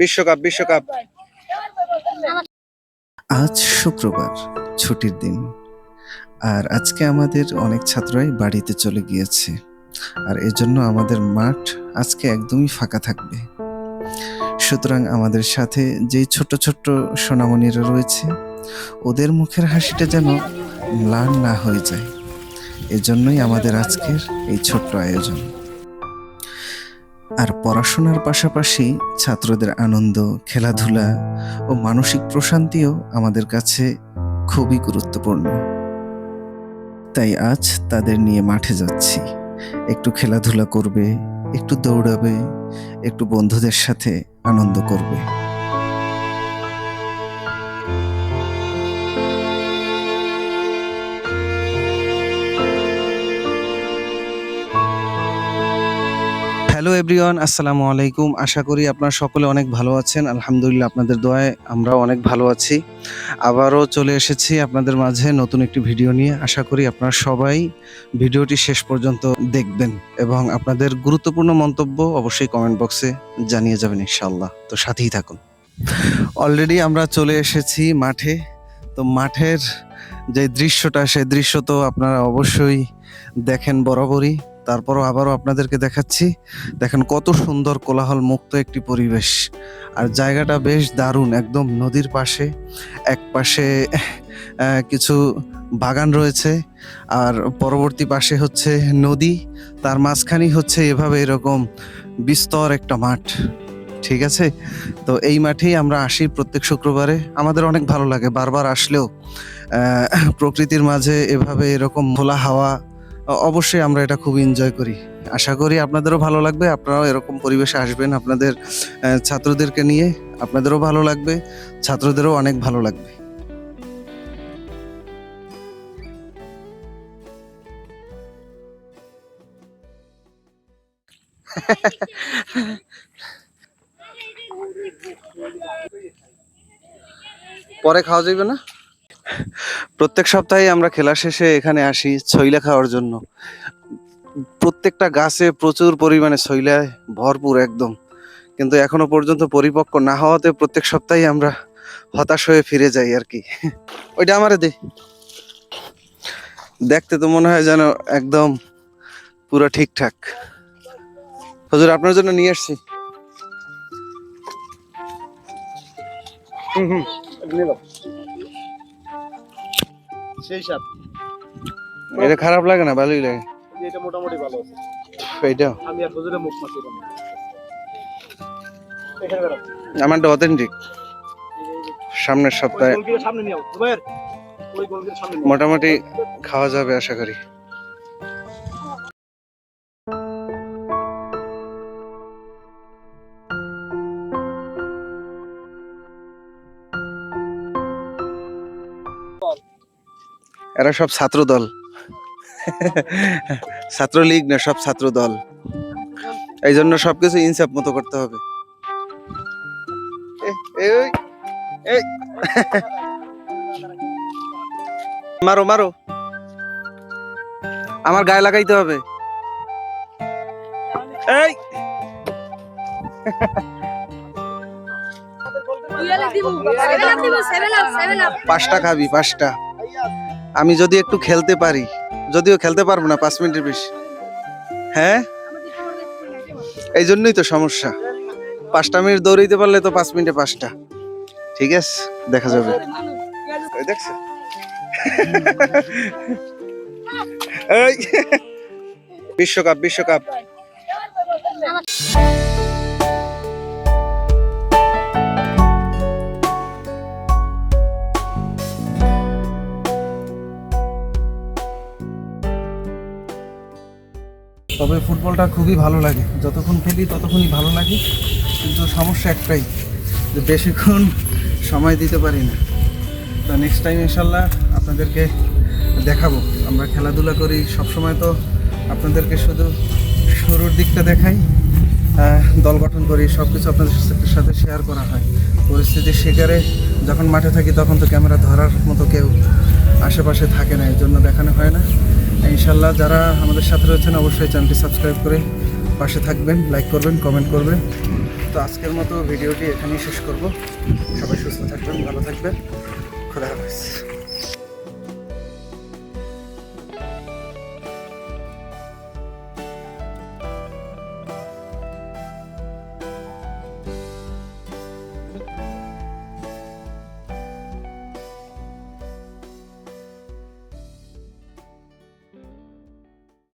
বিশ্বকাপ বিশ্বকাপ। আজ শুক্রবার, ছুটির দিন, আর আজকে আমাদের অনেক ছাত্রই বাড়িতে চলে গিয়েছে, আর এজন্য আমাদের মাঠ আজকে একদমই ফাঁকা থাকবে। সুতরাং আমাদের সাথে যেই ছোট্ট ছোট্ট সোনামণিরা রয়েছে, ওদের মুখের হাসিটা যেন ম্লান না হয়ে যায়, এজন্যই আমাদের আজকের এই ছোট্ট আয়োজন। আর পড়াশোনার পাশাপাশি ছাত্রদের আনন্দ, খেলাধুলা ও মানসিক প্রশান্তিও আমাদের কাছে খুবই গুরুত্বপূর্ণ। তাই আজ তাদের নিয়ে মাঠে যাচ্ছি। একটু খেলাধুলা করবে, একটু দৌড়াবে, একটু বন্ধুদের সাথে আনন্দ করবে। হ্যালো এভরিওয়ান, আসসালামু আলাইকুম। আশা করি আপনারা সকলে অনেক ভালো আছেন। আলহামদুলিল্লাহ, আপনাদের দোয়ায় আমরাও অনেক ভালো আছি। আবারও চলে এসেছি আপনাদের মাঝে নতুন একটি ভিডিও নিয়ে। আশা করি আপনারা সবাই ভিডিওটি শেষ পর্যন্ত দেখবেন এবং আপনাদের গুরুত্বপূর্ণ মন্তব্য অবশ্যই কমেন্ট বক্সে জানিয়ে যাবেন ইনশাআল্লাহ। তো সাথেই থাকুন। অলরেডি আমরা চলে এসেছি মাঠে। তো মাঠের যে দৃশ্যটা, সেই দৃশ্য তো আপনারা অবশ্যই দেখেন বরাবরই, তারপরও আবারও আপনাদেরকে দেখাচ্ছি। দেখেন কত সুন্দর কোলাহল মুক্ত একটি পরিবেশ, আর জায়গাটা বেশ দারুণ, একদম নদীর পাশে। এক পাশে কিছু বাগান রয়েছে, আর পরবর্তী পাশে হচ্ছে নদী, তার মাঝখানেই হচ্ছে এভাবে এরকম বিস্তর একটা মাঠ। ঠিক আছে, তো এই মাঠেই আমরা আসি প্রত্যেক শুক্রবারে। আমাদের অনেক ভালো লাগে, বারবার আসলেও প্রকৃতির মাঝে এভাবে এরকম খোলা হাওয়া, অবশ্যই আমরা এটা খুব এনজয় করি। আশা করি আপনাদেরও ভালো লাগবে, আপনারাও এরকম পরিবেশে আসবেন আপনাদের ছাত্রদেরকে নিয়ে। আপনাদেরও ভালো লাগবে, ছাত্রদেরও অনেক ভালো লাগবে। পরে খাওয়া যাবে না? প্রত্যেক সপ্তাহে আমরা খেলা শেষে এখানে আসি ছইলা খাওয়ার জন্য। প্রত্যেকটা গাছে প্রচুর পরিমাণে ছইলায় ভরপুর একদম, কিন্তু এখনো পর্যন্ত পরিপক্ক না হওয়াতে প্রত্যেক সপ্তাহে আমরা হতাশ হয়ে ফিরে যাই আর কি। ওইটা আমারে দে। দেখতে তো মনে হয় যেন একদম পুরো ঠিকঠাক। হুজুর, আপনার জন্য নিয়ে আসছি। এটা খারাপ লাগে না, ভালোই লাগে। এটা মোটামুটি ভালো আছে। এইটা আমি আর হুজুরে মুখ মাছি না, আমারটা অথেন্টিক। সামনের সপ্তাহে মোটামুটি খাওয়া যাবে আশা করি। এরা সব ছাত্র দল, ছাত্রলীগ না, সব ছাত্র দল। এই জন্য সবকিছু ইনসাফ মতো করতে হবে। মারো মারো, আমার গায়ে লাগাইতে হবে। এই পাঁচটা খাবি, পাঁচটা। আমি যদি একটু খেলতে পারি, যদিও খেলতে পারবো না 5 মিনিটের বেশি। হ্যাঁ, এই জন্যই তো সমস্যা। 5টা মিনিট দৌড়াইতে পারলে তো 5 মিনিটে 5টা। ঠিক আছে, দেখা যাবে। দেখছে বিশ্বকাপ বিশ্বকাপ। তবে ফুটবলটা খুবই ভালো লাগে, যতক্ষণ খেলি ততক্ষণই ভালো লাগে, কিন্তু সমস্যা একটাই যে বেশিক্ষণ সময় দিতে পারি না। তো নেক্সট টাইম ইনশাল্লাহ আপনাদেরকে দেখাবো আমরা খেলাধুলা করি। সবসময় তো আপনাদেরকে শুধু শুরুর দিকটা দেখাই, দল গঠন করি, সব কিছু আপনাদের সাথে শেয়ার করা হয়। পরিস্থিতির শিকারে যখন মাঠে থাকি তখন তো ক্যামেরা ধরার মতো কেউ আশেপাশে থাকে না, এর জন্য দেখানো হয় না। ইনশাল্লাহ যারা আমাদের সাথে রয়েছেন অবশ্যই চ্যানেলটি সাবস্ক্রাইব করে পাশে থাকবেন, লাইক করবেন, কমেন্ট করবেন। তো আজকের মতো ভিডিওটি এখানেই শেষ করব। সবাই সুস্থ থাকবেন, ভালো থাকবেন, খোদা হাফেজ।